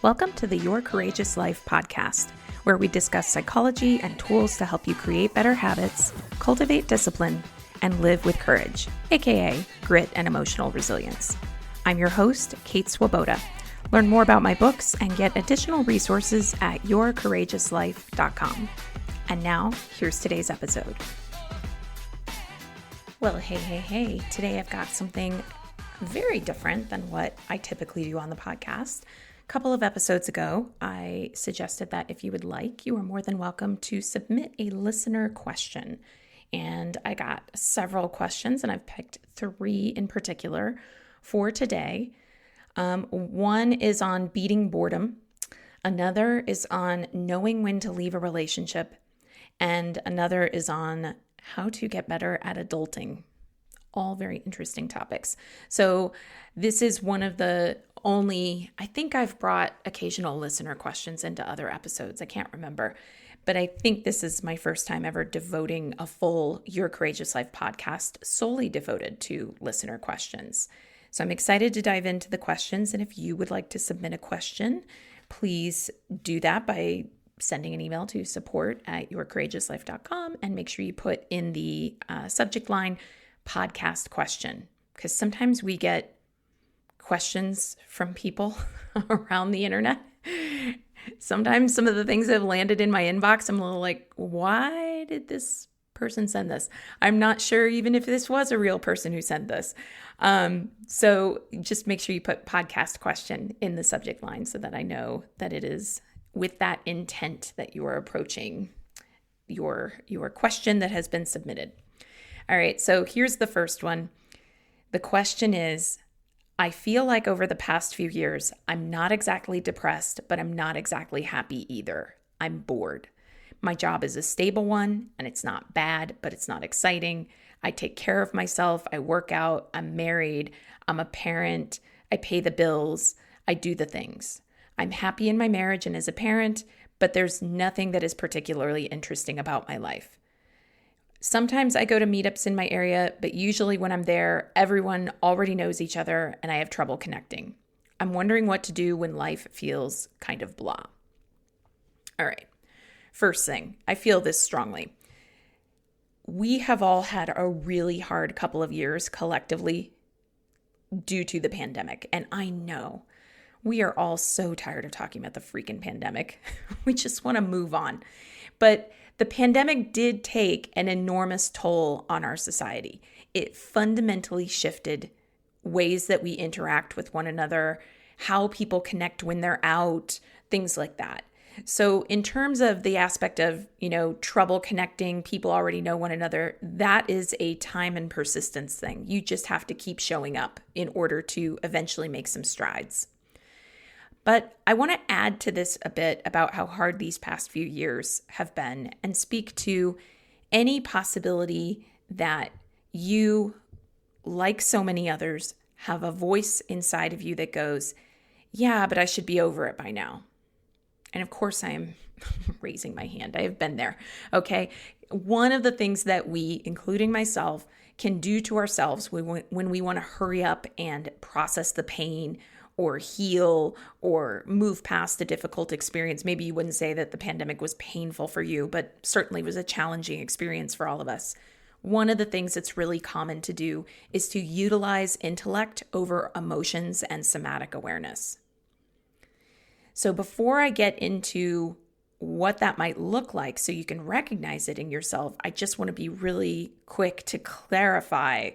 Welcome to the Your Courageous Life podcast, where we discuss psychology and tools to help you create better habits, cultivate discipline, and live with courage, aka grit and emotional resilience. I'm your host, Kate Swoboda. Learn more about my books and get additional resources at yourcourageouslife.com. And now, here's today's episode. Well, hey. Today I've got something very different than what I typically do on the podcast. A couple of episodes ago, I suggested that if you would like, you are more than welcome to submit a listener question. And I got several questions, and I've picked 3 in particular for today. One is on beating boredom. Another is on knowing when to leave a relationship. And another is on how to get better at adulting. All very interesting topics. So this is one of the I think I've brought occasional listener questions into other episodes. I can't remember, but I think this is my first time ever devoting a full Your Courageous Life podcast solely devoted to listener questions. So I'm excited to dive into the questions. And if you would like to submit a question, please do that by sending an email to support@yourcourageouslife.com and make sure you put in the subject line podcast question, because sometimes we get questions from people around the internet. Sometimes some of the things that have landed in my inbox, I'm a little like, why did this person send this? I'm not sure even if this was a real person who sent this. So just make sure you put podcast question in the subject line so that I know that it is with that intent that you are approaching your question that has been submitted. All right, so here's the first one. The question is, I feel like over the past few years, I'm not exactly depressed, but I'm not exactly happy either. I'm bored. My job is a stable one, and it's not bad, but it's not exciting. I take care of myself. I work out. I'm married. I'm a parent. I pay the bills. I do the things. I'm happy in my marriage and as a parent, but there's nothing that is particularly interesting about my life. Sometimes I go to meetups in my area, but usually when I'm there, everyone already knows each other and I have trouble connecting. I'm wondering what to do when life feels kind of blah. All right. First thing, I feel this strongly. We have all had a really hard couple of years collectively due to the pandemic. And I know we are all so tired of talking about the freaking pandemic. We just want to move on. But the pandemic did take an enormous toll on our society. It fundamentally shifted ways that we interact with one another, how people connect when they're out, things like that. So in terms of the aspect of, trouble connecting, people already know one another, that is a time and persistence thing. You just have to keep showing up in order to eventually make some strides. But I want to add to this a bit about how hard these past few years have been and speak to any possibility that you, like so many others, have a voice inside of you that goes, yeah, but I should be over it by now. And of course I am raising my hand. I have been there. Okay. One of the things that we, including myself, can do to ourselves when we want to hurry up and process the pain or heal or move past a difficult experience. Maybe you wouldn't say that the pandemic was painful for you, but certainly was a challenging experience for all of us. One of the things that's really common to do is to utilize intellect over emotions and somatic awareness. So before I get into what that might look like so you can recognize it in yourself, I just want to be really quick to clarify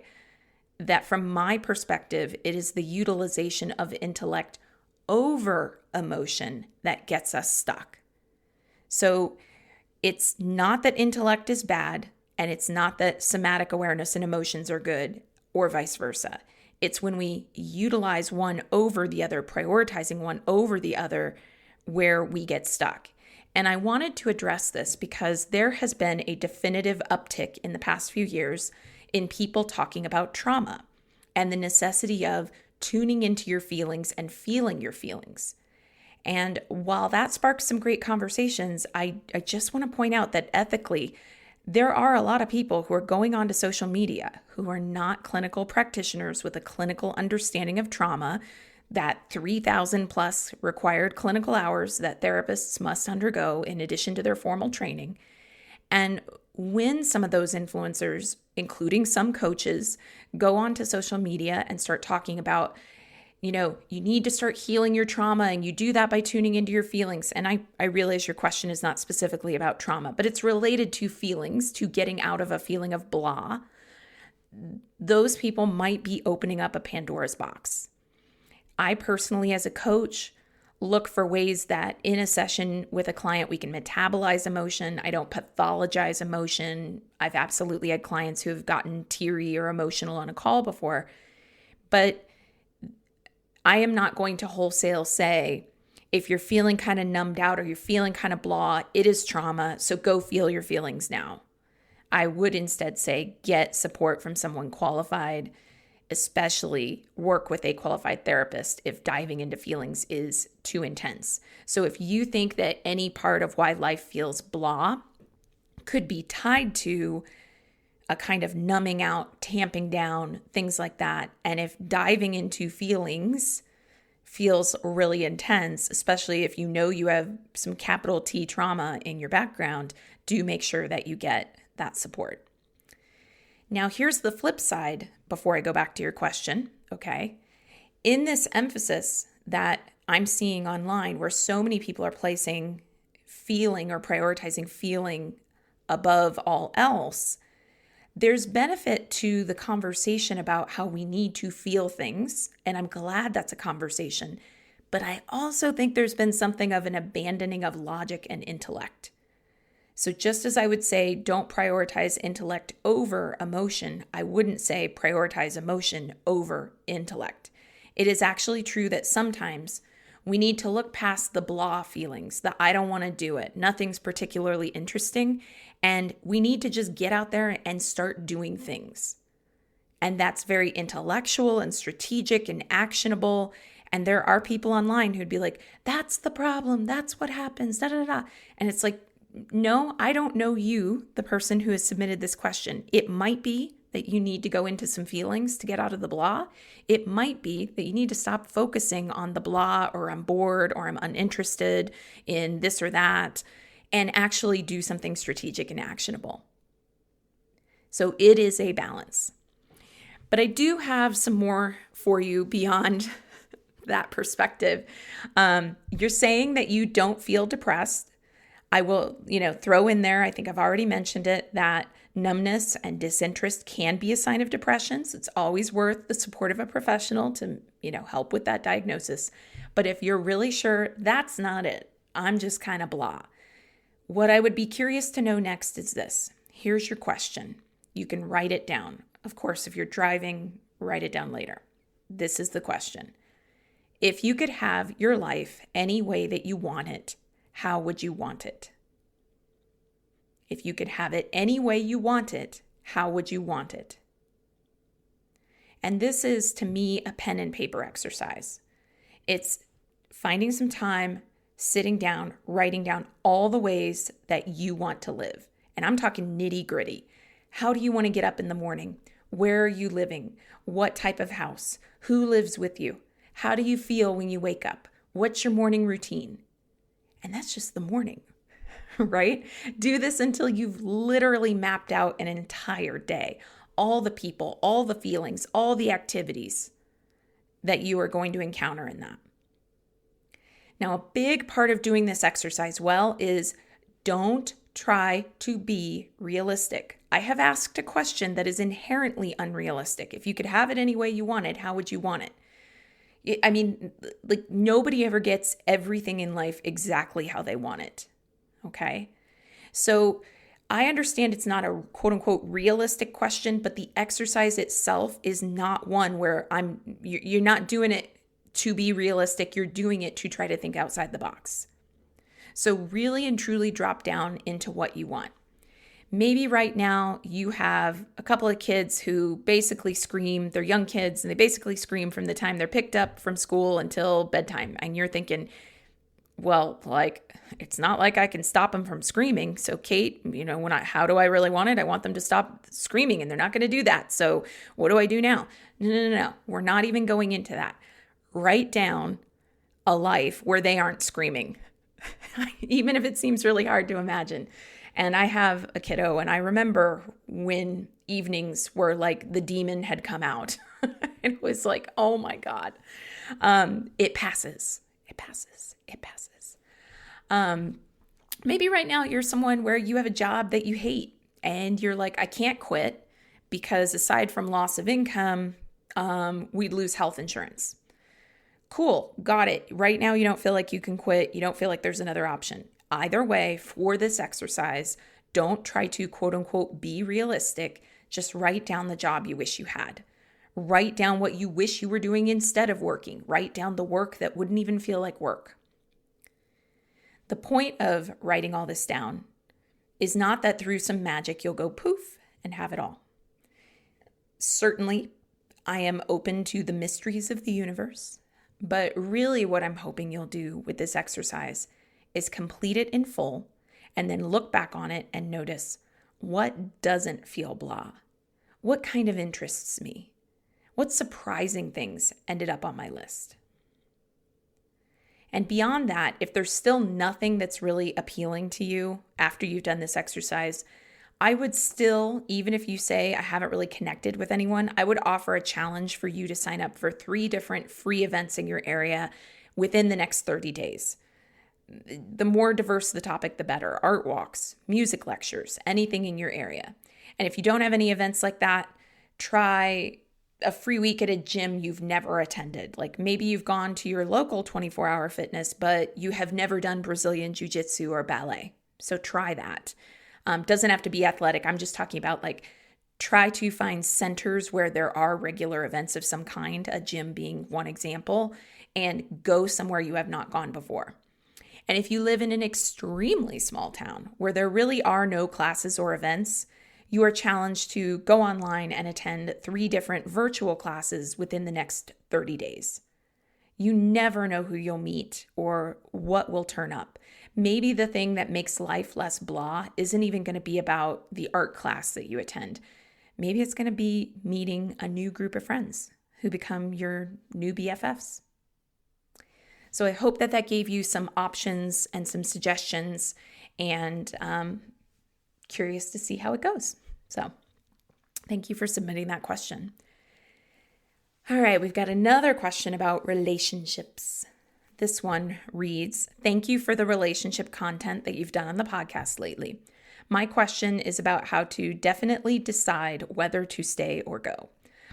that from my perspective, it is the utilization of intellect over emotion that gets us stuck. So it's not that intellect is bad, and it's not that somatic awareness and emotions are good, or vice versa. It's when we utilize one over the other, prioritizing one over the other, where we get stuck. And I wanted to address this because there has been a definitive uptick in the past few years in people talking about trauma and the necessity of tuning into your feelings and feeling your feelings. And while that sparks some great conversations, I just want to point out that ethically, there are a lot of people who are going onto social media who are not clinical practitioners with a clinical understanding of trauma. that 3,000 plus required clinical hours that therapists must undergo in addition to their formal training. And when some of those influencers, including some coaches, go onto social media and start talking about, you need to start healing your trauma, and you do that by tuning into your feelings. And I realize your question is not specifically about trauma, but it's related to feelings, to getting out of a feeling of blah. Those people might be opening up a Pandora's box. I personally, as a coach, look for ways that in a session with a client, we can metabolize emotion. I don't pathologize emotion. I've absolutely had clients who have gotten teary or emotional on a call before, but I am not going to wholesale say, if you're feeling kind of numbed out or you're feeling kind of blah, it is trauma, so go feel your feelings now. I would instead say, get support from someone qualified, especially work with a qualified therapist if diving into feelings is too intense. So if you think that any part of why life feels blah could be tied to a kind of numbing out, tamping down, things like that, and if diving into feelings feels really intense, especially if you know you have some capital T trauma in your background, do make sure that you get that support. Now, here's the flip side before I go back to your question, okay? In this emphasis that I'm seeing online, where so many people are placing feeling or prioritizing feeling above all else, there's benefit to the conversation about how we need to feel things, and I'm glad that's a conversation. But I also think there's been something of an abandoning of logic and intellect. So just as I would say, don't prioritize intellect over emotion, I wouldn't say prioritize emotion over intellect. It is actually true that sometimes we need to look past the blah feelings, the I don't want to do it, nothing's particularly interesting, and we need to just get out there and start doing things. And that's very intellectual and strategic and actionable. And there are people online who'd be like, that's the problem, that's what happens, da da da. And it's like, no, I don't know you, the person who has submitted this question. It might be that you need to go into some feelings to get out of the blah. It might be that you need to stop focusing on the blah, or I'm bored, or I'm uninterested in this or that, and actually do something strategic and actionable. So it is a balance. But I do have some more for you beyond that perspective. You're saying that you don't feel depressed. I will, throw in there, I think I've already mentioned it, that numbness and disinterest can be a sign of depression. So it's always worth the support of a professional to, help with that diagnosis. But if you're really sure that's not it, I'm just kind of blah. What I would be curious to know next is this. Here's your question. You can write it down. Of course, if you're driving, write it down later. This is the question. If you could have your life any way that you want it, how would you want it? If you could have it any way you want it, how would you want it? And this is, to me, a pen and paper exercise. It's finding some time, sitting down, writing down all the ways that you want to live. And I'm talking nitty gritty. How do you want to get up in the morning? Where are you living? What type of house? Who lives with you? How do you feel when you wake up? What's your morning routine? And that's just the morning, right? Do this until you've literally mapped out an entire day. All the people, all the feelings, all the activities that you are going to encounter in that. Now, a big part of doing this exercise well is don't try to be realistic. I have asked a question that is inherently unrealistic. If you could have it any way you wanted, how would you want it? I mean, like, nobody ever gets everything in life exactly how they want it, okay? So I understand it's not a quote-unquote realistic question, but the exercise itself is not one where you're not doing it to be realistic. You're doing it to try to think outside the box. So really and truly drop down into what you want. Maybe right now you have a couple of kids who basically scream. They're young kids and they basically scream from the time they're picked up from school until bedtime. And you're thinking, well, like, it's not like I can stop them from screaming. So Kate, how do I really want it? I want them to stop screaming and they're not going to do that. So what do I do now? No. We're not even going into that. write down a life where they aren't screaming, even if it seems really hard to imagine. And I have a kiddo, and I remember when evenings were like the demon had come out. It was like, oh my God. It passes. It passes. It passes. Maybe right now you're someone where you have a job that you hate and you're like, I can't quit because aside from loss of income, we'd lose health insurance. Cool. Got it. Right now you don't feel like you can quit. You don't feel like there's another option. Either way, for this exercise, don't try to quote unquote be realistic. Just write down the job you wish you had. Write down what you wish you were doing instead of working. Write down the work that wouldn't even feel like work. The point of writing all this down is not that through some magic you'll go poof and have it all. Certainly, I am open to the mysteries of the universe, but really what I'm hoping you'll do with this exercise is complete it in full and then look back on it and notice what doesn't feel blah. What kind of interests me? What surprising things ended up on my list? And beyond that, if there's still nothing that's really appealing to you after you've done this exercise, I would still, even if you say I haven't really connected with anyone, I would offer a challenge for you to sign up for 3 different free events in your area within the next 30 days. The more diverse the topic, the better. Art walks, music lectures, anything in your area. And if you don't have any events like that, try a free week at a gym you've never attended. Like maybe you've gone to your local 24-hour fitness, but you have never done Brazilian jiu-jitsu or ballet. So try that. Doesn't have to be athletic. I'm just talking about like try to find centers where there are regular events of some kind, a gym being one example, and go somewhere you have not gone before. And if you live in an extremely small town where there really are no classes or events, you are challenged to go online and attend 3 different virtual classes within the next 30 days. You never know who you'll meet or what will turn up. Maybe the thing that makes life less blah isn't even going to be about the art class that you attend. Maybe it's going to be meeting a new group of friends who become your new BFFs. So I hope that gave you some options and some suggestions, and curious to see how it goes. So thank you for submitting that question. All right, we've got another question about relationships. This one reads, thank you for the relationship content that you've done on the podcast lately. My question is about how to definitely decide whether to stay or go.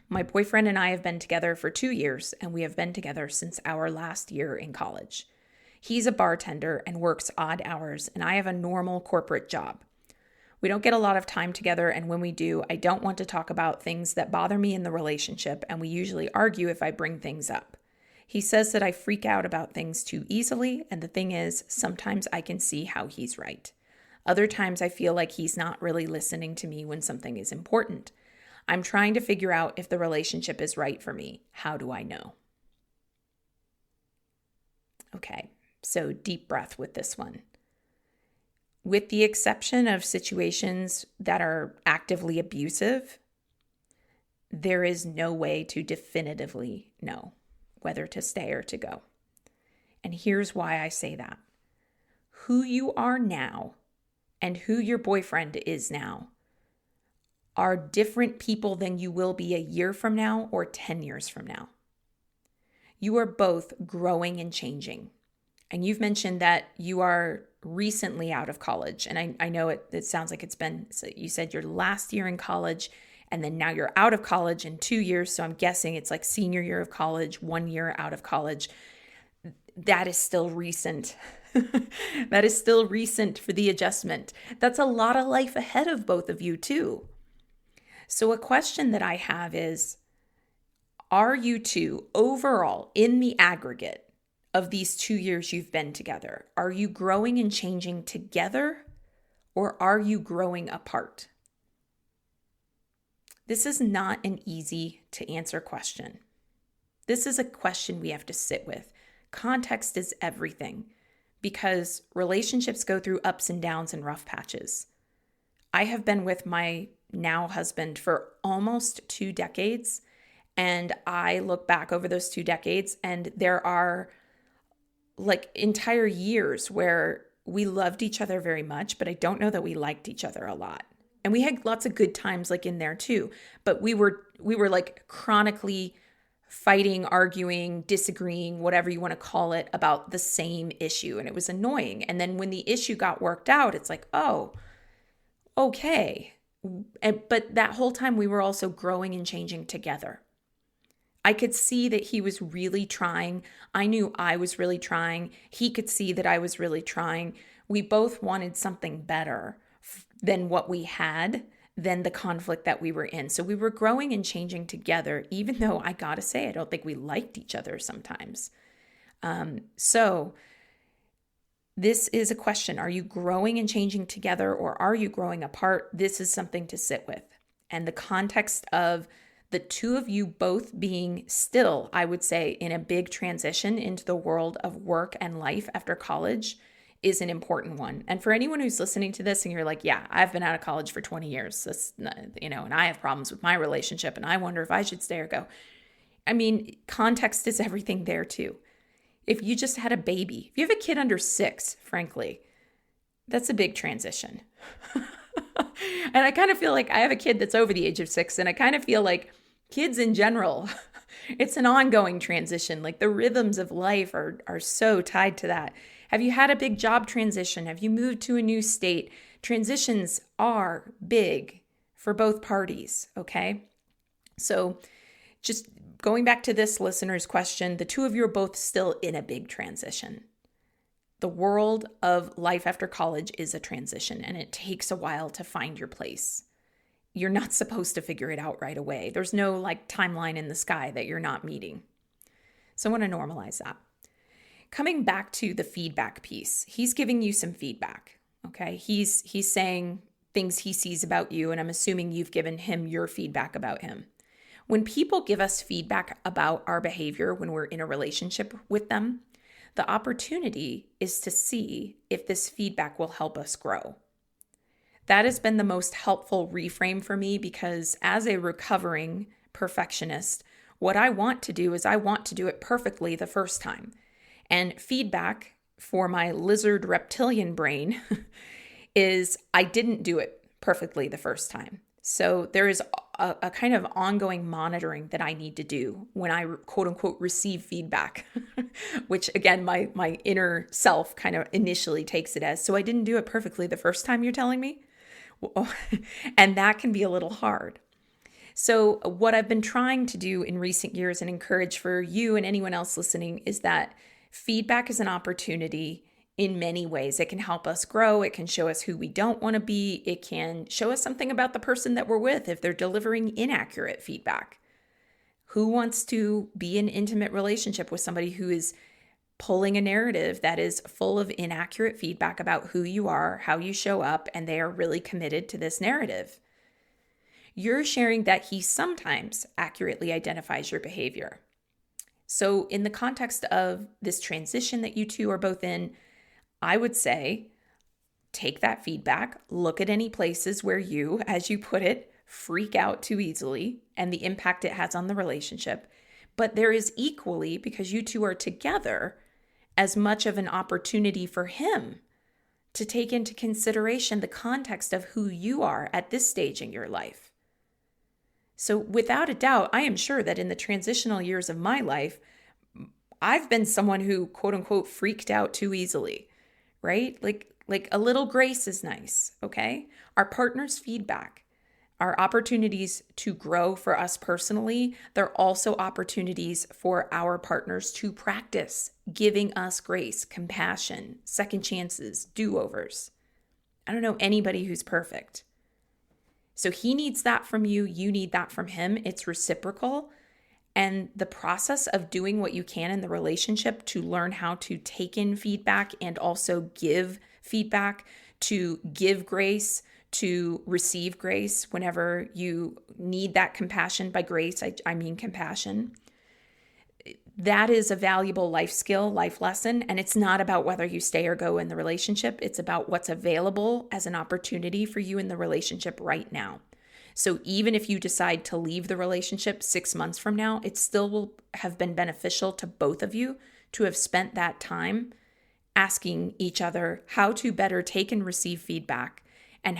My boyfriend and I have been together for 2 years, and we have been together since our last year in college. He's a bartender and works odd hours, and I have a normal corporate job. We don't get a lot of time together, and when we do, I don't want to talk about things that bother me in the relationship, and we usually argue if I bring things up. He says that I freak out about things too easily, and the thing is, sometimes I can see how he's right. Other times I feel like he's not really listening to me when something is important. I'm trying to figure out if the relationship is right for me. How do I know? Okay, so deep breath with this one. With the exception of situations that are actively abusive, there is no way to definitively know whether to stay or to go. And here's why I say that. Who you are now and who your boyfriend is now are different people than you will be a year from now or 10 years from now. You are both growing and changing. And you've mentioned that you are recently out of college. And I know it sounds like it's been, so you said your last year in college, and then now you're out of college in 2 years. So I'm guessing it's like senior year of college, 1 year out of college. That is still recent. That is still recent for the adjustment. That's a lot of life ahead of both of you too. So a question that I have is, are you two overall in the aggregate of these 2 years you've been together, are you growing and changing together, or are you growing apart? This is not an easy to answer question. This is a question we have to sit with. Context is everything because relationships go through ups and downs and rough patches. I have been with my now husband for almost 2 decades, And I look back over those 2 decades, and there are like entire years where we loved each other very much, but I don't know that we liked each other a lot. And we had lots of good times like in there too, but we were like chronically fighting, arguing, disagreeing, whatever you want to call it, about the same issue. And it was annoying. And then when the issue got worked out, it's like, oh, okay. But that whole time we were also growing and changing together. I could see that he was really trying. I knew I was really trying. He could see that I was really trying. We both wanted something better than what we had, than the conflict that we were in. So we were growing and changing together, even though I gotta say, I don't think we liked each other sometimes. So this is a question. Are you growing and changing together, or are you growing apart? This is something to sit with. And the context of the two of you both being still, I would say, in a big transition into the world of work and life after college is an important one. And for anyone who's listening to this and you're like, yeah, I've been out of college for 20 years, that's, and I have problems with my relationship and I wonder if I should stay or go. I mean, context is everything there too. If you just had a baby, if you have a kid under 6, frankly, that's a big transition. And I kind of feel like I have a kid that's over the age of 6, and I kind of feel like kids in general, it's an ongoing transition. Like the rhythms of life are so tied to that. Have you had a big job transition? Have you moved to a new state? Transitions are big for both parties, okay? So just going back to this listener's question, the two of you are both still in a big transition. The world of life after college is a transition, and it takes a while to find your place. You're not supposed to figure it out right away. There's no like timeline in the sky that you're not meeting. So I want to normalize that. Coming back to the feedback piece, he's giving you some feedback, okay? He's saying things he sees about you, and I'm assuming you've given him your feedback about him. When people give us feedback about our behavior when we're in a relationship with them, the opportunity is to see if this feedback will help us grow. That has been the most helpful reframe for me, because as a recovering perfectionist, what I want to do is I want to do it perfectly the first time. And feedback for my lizard reptilian brain is I didn't do it perfectly the first time. So there is a kind of ongoing monitoring that I need to do when I quote unquote receive feedback, which again, my inner self kind of initially takes it as, so I didn't do it perfectly the first time you're telling me? And that can be a little hard. So what I've been trying to do in recent years and encourage for you and anyone else listening is that feedback is an opportunity in many ways. It can help us grow. It can show us who we don't want to be. It can show us something about the person that we're with if they're delivering inaccurate feedback. Who wants to be in an intimate relationship with somebody who is pulling a narrative that is full of inaccurate feedback about who you are, how you show up, and they are really committed to this narrative? You're sharing that he sometimes accurately identifies your behavior. So in the context of this transition that you two are both in, I would say, take that feedback, look at any places where you, as you put it, freak out too easily and the impact it has on the relationship. But there is equally, because you two are together, as much of an opportunity for him to take into consideration the context of who you are at this stage in your life. So without a doubt, I am sure that in the transitional years of my life, I've been someone who quote unquote freaked out too easily. Right? Like a little grace is nice, okay? Our partner's feedback, our opportunities to grow for us personally, they're also opportunities for our partners to practice giving us grace, compassion, second chances, do-overs. I don't know anybody who's perfect. So he needs that from you, you need that from him. It's reciprocal. And the process of doing what you can in the relationship to learn how to take in feedback and also give feedback, to give grace, to receive grace whenever you need that compassion. By grace, I mean compassion. That is a valuable life skill, life lesson. And it's not about whether you stay or go in the relationship. It's about what's available as an opportunity for you in the relationship right now. So even if you decide to leave the relationship 6 months from now, it still will have been beneficial to both of you to have spent that time asking each other how to better take and receive feedback and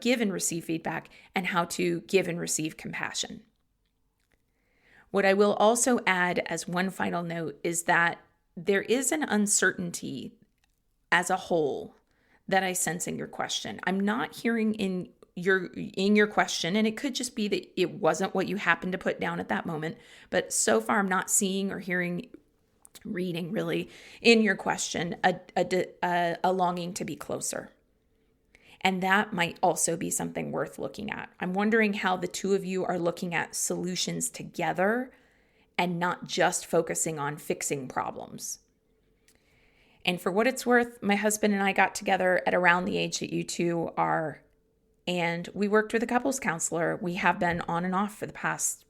give and receive feedback and how to give and receive compassion. What I will also add as one final note is that there is an uncertainty as a whole that I sense in your question. I'm not hearing in your question, and it could just be that it wasn't what you happened to put down at that moment, but so far I'm not seeing or reading really in your question a longing to be closer. And that might also be something worth looking at. I'm wondering how the two of you are looking at solutions together and not just focusing on fixing problems. And for what it's worth, my husband and I got together at around the age that you two are, and we worked with a couples counselor. We have been on and off for the past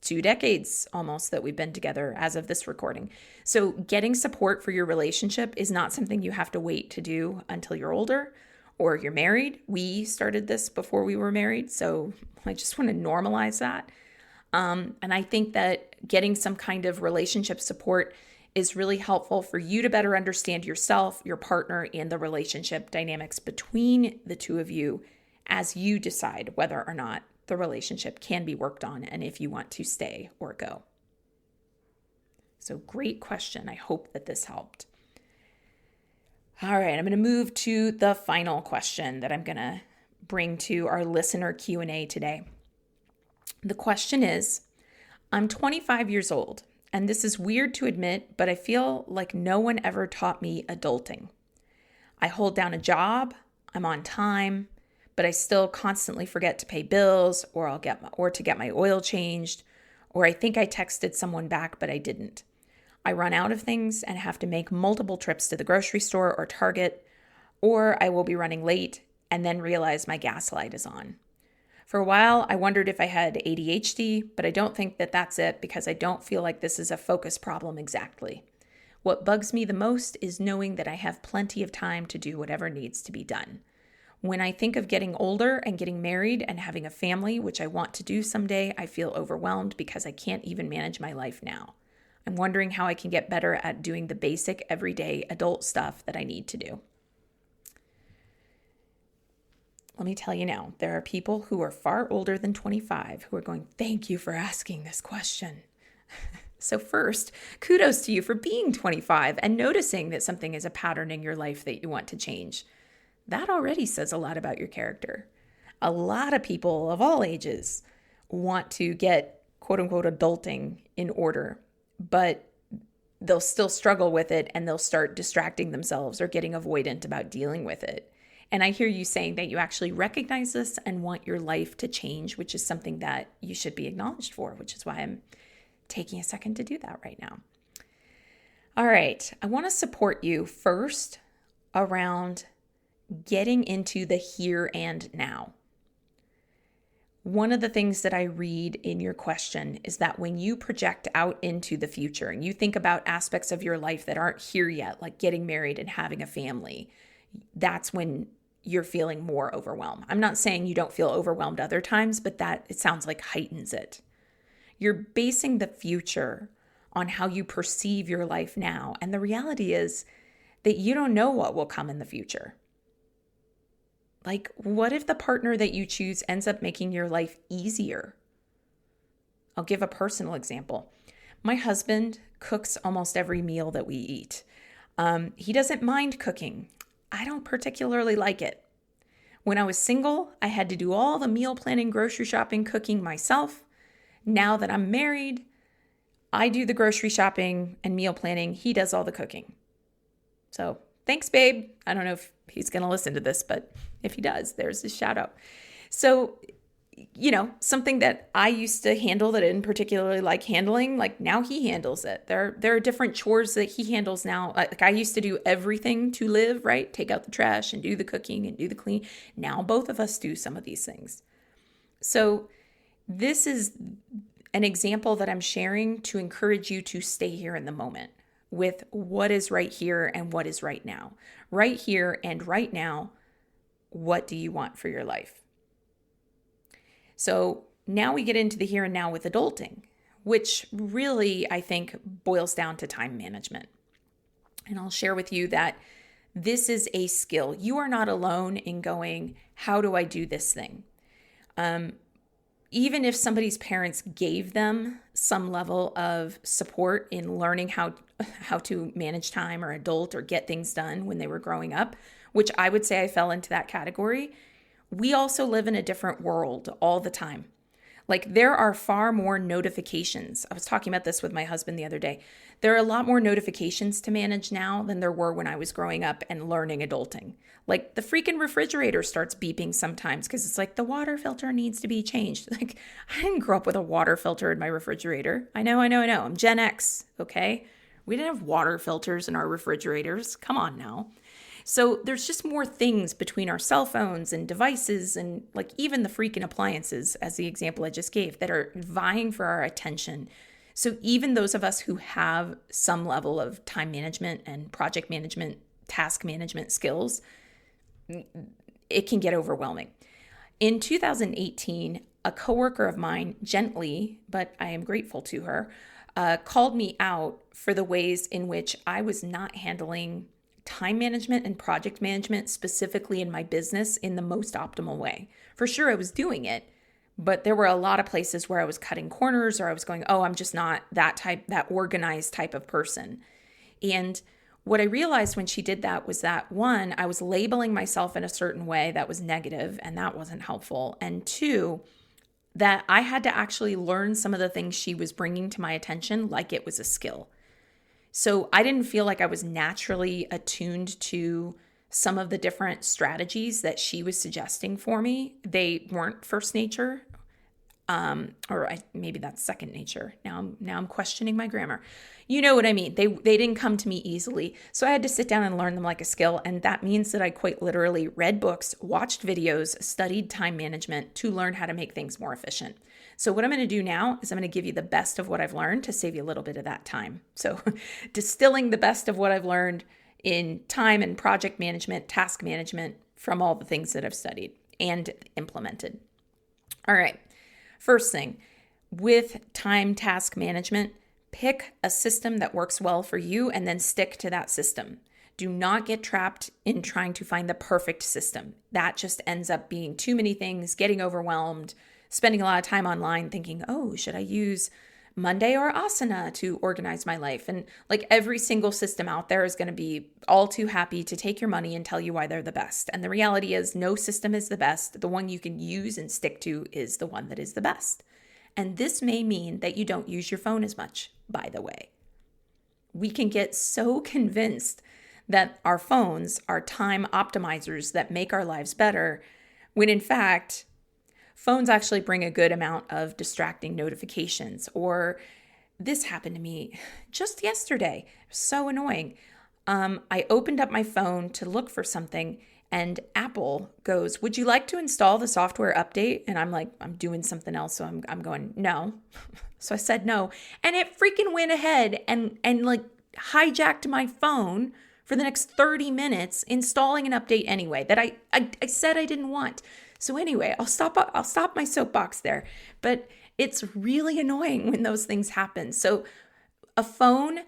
2 decades almost that we've been together as of this recording. So getting support for your relationship is not something you have to wait to do until you're older or you're married. We started this before we were married, so I just want to normalize that. And I think that getting some kind of relationship support is really helpful for you to better understand yourself, your partner, and the relationship dynamics between the two of you as you decide whether or not the relationship can be worked on and if you want to stay or go. So great question. I hope that this helped. All right, I'm going to move to the final question that I'm going to bring to our listener Q&A today. The question is, I'm 25 years old. And this is weird to admit, but I feel like no one ever taught me adulting. I hold down a job, I'm on time, but I still constantly forget to pay bills or to get my oil changed, or I think I texted someone back, but I didn't. I run out of things and have to make multiple trips to the grocery store or Target, or I will be running late and then realize my gas light is on. For a while, I wondered if I had ADHD, but I don't think that that's it because I don't feel like this is a focus problem exactly. What bugs me the most is knowing that I have plenty of time to do whatever needs to be done. When I think of getting older and getting married and having a family, which I want to do someday, I feel overwhelmed because I can't even manage my life now. I'm wondering how I can get better at doing the basic everyday adult stuff that I need to do. Let me tell you now, there are people who are far older than 25 who are going, thank you for asking this question. So first, kudos to you for being 25 and noticing that something is a pattern in your life that you want to change. That already says a lot about your character. A lot of people of all ages want to get quote unquote adulting in order, but they'll still struggle with it and they'll start distracting themselves or getting avoidant about dealing with it. And I hear you saying that you actually recognize this and want your life to change, which is something that you should be acknowledged for, which is why I'm taking a second to do that right now. All right, I want to support you first around getting into the here and now. One of the things that I read in your question is that when you project out into the future and you think about aspects of your life that aren't here yet, like getting married and having a family, that's when you're feeling more overwhelmed. I'm not saying you don't feel overwhelmed other times, but that it sounds like heightens it. You're basing the future on how you perceive your life now. And the reality is that you don't know what will come in the future. Like, what if the partner that you choose ends up making your life easier? I'll give a personal example. My husband cooks almost every meal that we eat. He doesn't mind cooking. I don't particularly like it. When I was single, I had to do all the meal planning, grocery shopping, cooking myself. Now that I'm married, I do the grocery shopping and meal planning. He does all the cooking. So thanks, babe. I don't know if he's going to listen to this, but if he does, there's his shout out. So, something that I used to handle that I didn't particularly like handling, like now he handles it. There are different chores that he handles now. Like I used to do everything to live, right? Take out the trash and do the cooking and do the clean. Now both of us do some of these things. So this is an example that I'm sharing to encourage you to stay here in the moment with what is right here and what is right now. Right here and right now, what do you want for your life? So now we get into the here and now with adulting, which really, I think, boils down to time management. And I'll share with you that this is a skill. You are not alone in going, how do I do this thing? Even if somebody's parents gave them some level of support in learning how to manage time or adult or get things done when they were growing up, which I would say I fell into that category, we also live in a different world all the time. Like, there are far more notifications. I was talking about this with my husband the other day. There are a lot more notifications to manage now than there were when I was growing up and learning adulting. Like, the freaking refrigerator starts beeping sometimes because it's like the water filter needs to be changed. Like, I didn't grow up with a water filter in my refrigerator. I know. I'm Gen X, okay? We didn't have water filters in our refrigerators. Come on now. So there's just more things between our cell phones and devices and like even the freaking appliances, as the example I just gave, that are vying for our attention. So even those of us who have some level of time management and project management, task management skills, it can get overwhelming. In 2018, a coworker of mine gently, but I am grateful to her, called me out for the ways in which I was not handling time management and project management, specifically in my business, in the most optimal way. For sure, I was doing it, but there were a lot of places where I was cutting corners or I was going, I'm just not that organized type of person. And what I realized when she did that was that, one, I was labeling myself in a certain way that was negative, and that wasn't helpful. And two, that I had to actually learn some of the things she was bringing to my attention like it was a skill. So I didn't feel like I was naturally attuned to some of the different strategies that she was suggesting for me. They weren't first nature, maybe that's second nature. Now I'm questioning my grammar. You know what I mean? They didn't come to me easily. So I had to sit down and learn them like a skill. And that means that I quite literally read books, watched videos, studied time management to learn how to make things more efficient. So what I'm going to do now is I'm going to give you the best of what I've learned to save you a little bit of that time. So distilling the best of what I've learned in time and project management, task management from all the things that I've studied and implemented. All right. First thing, with time task management, pick a system that works well for you and then stick to that system. Do not get trapped in trying to find the perfect system. That just ends up being too many things, getting overwhelmed, spending a lot of time online thinking, should I use Monday or Asana to organize my life? And like every single system out there is going to be all too happy to take your money and tell you why they're the best. And the reality is no system is the best. The one you can use and stick to is the one that is the best. And this may mean that you don't use your phone as much, by the way. We can get so convinced that our phones are time optimizers that make our lives better, when in fact, phones actually bring a good amount of distracting notifications. Or this happened to me just yesterday. So annoying. I opened up my phone to look for something and Apple goes, "Would you like to install the software update?" And I'm like, I'm doing something else. So I'm going, no. So I said no. And it freaking went ahead and like hijacked my phone for the next 30 minutes installing an update anyway that I said I didn't want. So anyway, I'll stop my soapbox there. But it's really annoying when those things happen. So a phone,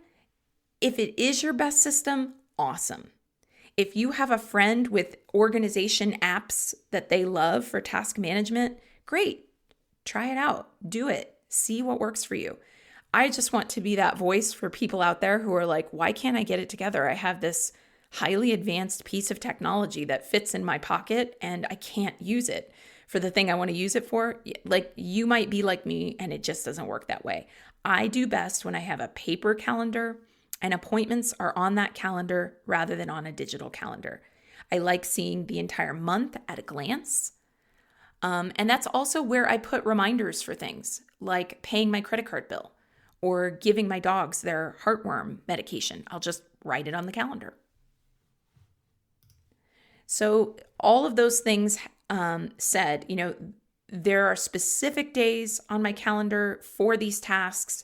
if it is your best system, awesome. If you have a friend with organization apps that they love for task management, great. Try it out. Do it. See what works for you. I just want to be that voice for people out there who are like, why can't I get it together? I have this highly advanced piece of technology that fits in my pocket and I can't use it for the thing I want to use it for. Like, you might be like me and it just doesn't work that way. I do best when I have a paper calendar and appointments are on that calendar rather than on a digital calendar. I like seeing the entire month at a glance. And that's also where I put reminders for things like paying my credit card bill or giving my dogs their heartworm medication. I'll just write it on the calendar. So all of those things said, there are specific days on my calendar for these tasks.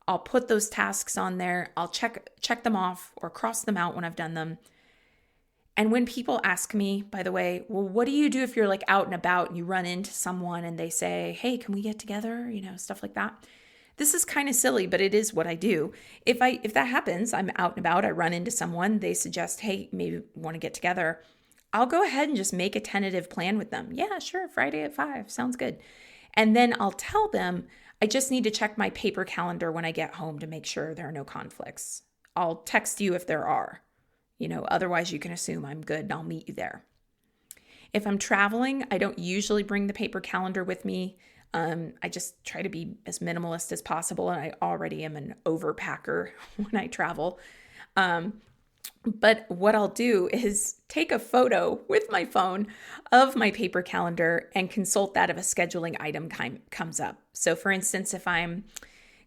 I'll put those tasks on there. I'll check them off or cross them out when I've done them. And when people ask me, by the way, well, what do you do if you're like out and about and you run into someone and they say, hey, can we get together? Stuff like that. This is kind of silly, but it is what I do. If that happens, I'm out and about, I run into someone, they suggest, hey, maybe want to get together. I'll go ahead and just make a tentative plan with them. Yeah, sure, Friday at 5, sounds good. And then I'll tell them, I just need to check my paper calendar when I get home to make sure there are no conflicts. I'll text you if there are. Otherwise you can assume I'm good and I'll meet you there. If I'm traveling, I don't usually bring the paper calendar with me. I just try to be as minimalist as possible, and I already am an overpacker when I travel. But what I'll do is take a photo with my phone of my paper calendar and consult that if a scheduling item comes up. So for instance, if I'm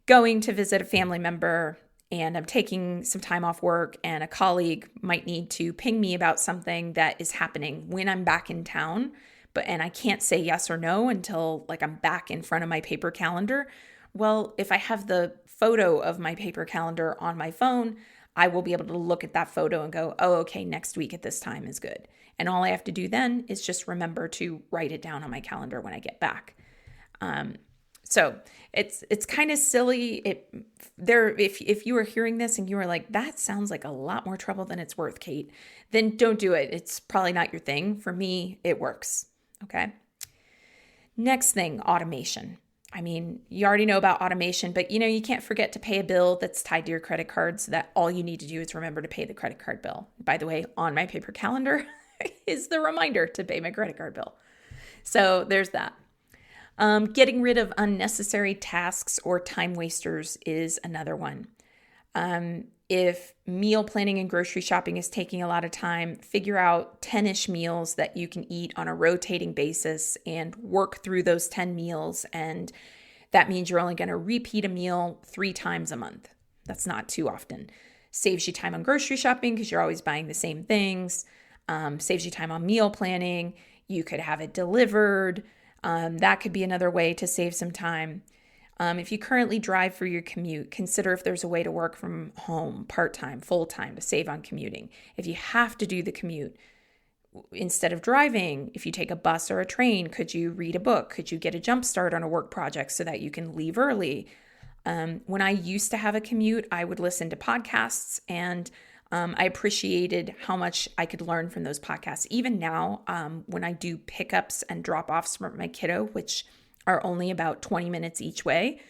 going to visit a family member and I'm taking some time off work and a colleague might need to ping me about something that is happening when I'm back in town, and I can't say yes or no until like I'm back in front of my paper calendar. Well, if I have the photo of my paper calendar on my phone, I will be able to look at that photo and go, oh, okay, next week at this time is good. And all I have to do then is just remember to write it down on my calendar when I get back. So it's kind of silly. If you were hearing this and you were like, that sounds like a lot more trouble than it's worth, Kate, then don't do it. It's probably not your thing. For me, it works. Okay. Next thing, automation. I mean, you already know about automation, but you can't forget to pay a bill that's tied to your credit card, so that all you need to do is remember to pay the credit card bill. By the way, on my paper calendar is the reminder to pay my credit card bill. So there's that. Getting rid of unnecessary tasks or time wasters is another one. If meal planning and grocery shopping is taking a lot of time, figure out 10-ish meals that you can eat on a rotating basis and work through those 10 meals. And that means you're only going to repeat a meal 3 times a month. That's not too often. Saves you time on grocery shopping because you're always buying the same things. Saves you time on meal planning. You could have it delivered. That could be another way to save some time. If you currently drive for your commute, consider if there's a way to work from home, part-time, full-time, to save on commuting. If you have to do the commute, instead of driving, if you take a bus or a train, could you read a book? Could you get a jump start on a work project so that you can leave early? When I used to have a commute, I would listen to podcasts, and I appreciated how much I could learn from those podcasts. Even now, when I do pickups and drop-offs for my kiddo, which are only about 20 minutes each way,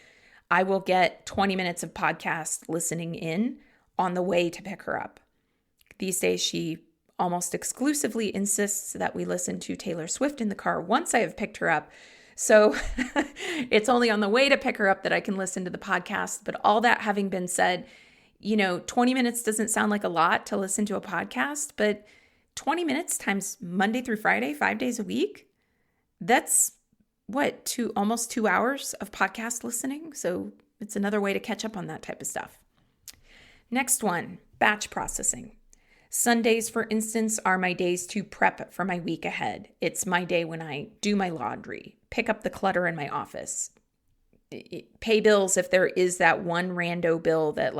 I will get 20 minutes of podcast listening in on the way to pick her up. These days, she almost exclusively insists that we listen to Taylor Swift in the car once I have picked her up. So it's only on the way to pick her up that I can listen to the podcast. But all that having been said, 20 minutes doesn't sound like a lot to listen to a podcast, but 20 minutes times Monday through Friday, 5 days a week, that's almost 2 hours of podcast listening. So it's another way to catch up on that type of stuff. Next one, batch processing. Sundays, for instance, are my days to prep for my week ahead. It's my day when I do my laundry, pick up the clutter in my office, pay bills if there is that one rando bill that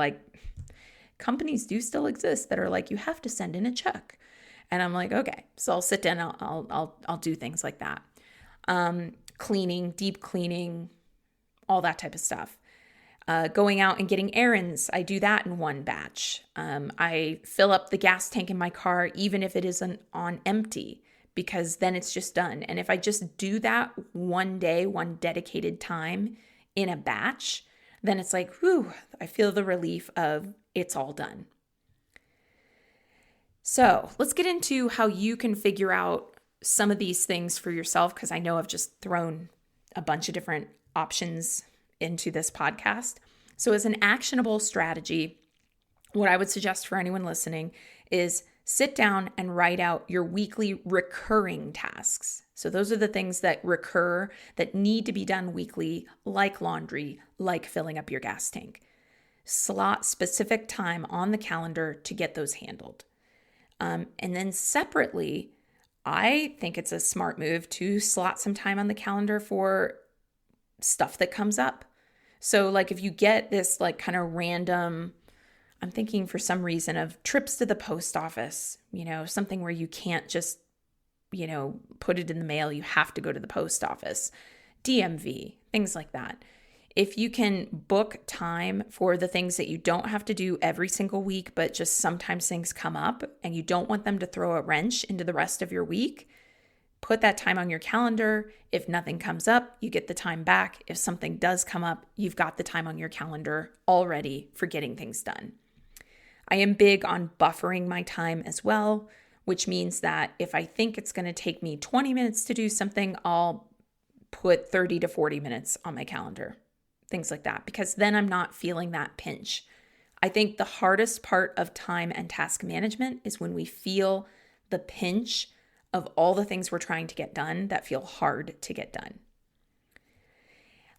companies do still exist that are like, you have to send in a check. And I'm like, okay, so I'll sit down, I'll do things like that. Cleaning, deep cleaning, all that type of stuff. Going out and getting errands, I do that in one batch. I fill up the gas tank in my car, even if it isn't on empty, because then it's just done. And if I just do that one day, one dedicated time in a batch, then it's like, whew, I feel the relief of it's all done. So let's get into how you can figure out some of these things for yourself, because I know I've just thrown a bunch of different options into this podcast. So as an actionable strategy, what I would suggest for anyone listening is sit down and write out your weekly recurring tasks. So those are the things that recur, that need to be done weekly, like laundry, like filling up your gas tank. Slot specific time on the calendar to get those handled. And then separately, I think it's a smart move to slot some time on the calendar for stuff that comes up. So if you get this kind of random, I'm thinking for some reason of trips to the post office, something where you can't just, put it in the mail. You have to go to the post office, DMV, things like that. If you can book time for the things that you don't have to do every single week, but just sometimes things come up and you don't want them to throw a wrench into the rest of your week, put that time on your calendar. If nothing comes up, you get the time back. If something does come up, you've got the time on your calendar already for getting things done. I am big on buffering my time as well, which means that if I think it's going to take me 20 minutes to do something, I'll put 30 to 40 minutes on my calendar. Things like that, because then I'm not feeling that pinch. I think the hardest part of time and task management is when we feel the pinch of all the things we're trying to get done that feel hard to get done.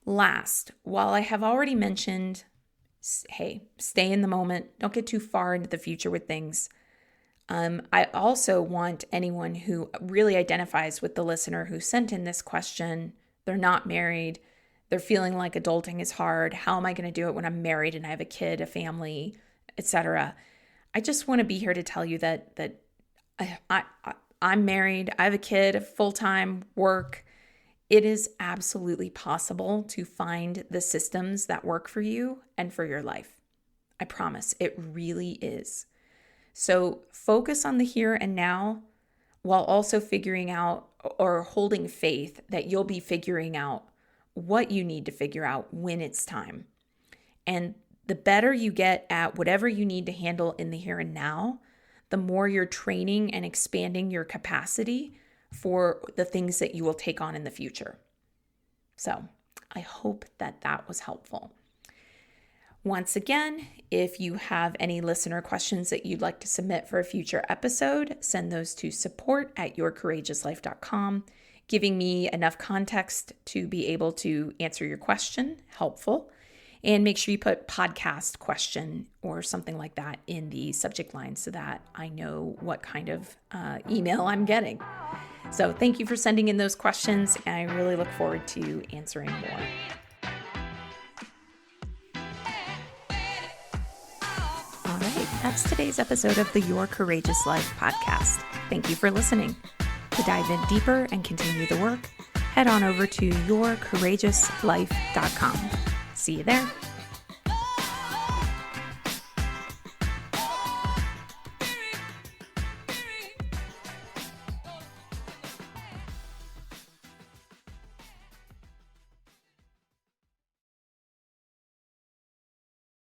Last, while I have already mentioned, hey, stay in the moment, don't get too far into the future with things. I also want anyone who really identifies with the listener who sent in this question, they're not married, they're feeling like adulting is hard. How am I going to do it when I'm married and I have a kid, a family, etc.? I just want to be here to tell you that I'm married, I have a kid, full-time work. It is absolutely possible to find the systems that work for you and for your life. I promise, it really is. So focus on the here and now while also figuring out or holding faith that you'll be figuring out what you need to figure out when it's time. And the better you get at whatever you need to handle in the here and now, the more you're training and expanding your capacity for the things that you will take on in the future. So I hope that was helpful. Once again, if you have any listener questions that you'd like to submit for a future episode, send those to support@yourcourageouslife.com. Giving me enough context to be able to answer your question, helpful. And make sure you put podcast question or something like that in the subject line so that I know what kind of email I'm getting. So thank you for sending in those questions, and I really look forward to answering more. All right, that's today's episode of the Your Courageous Life podcast. Thank you for listening. To dive in deeper and continue the work, head on over to yourcourageouslife.com. See you there.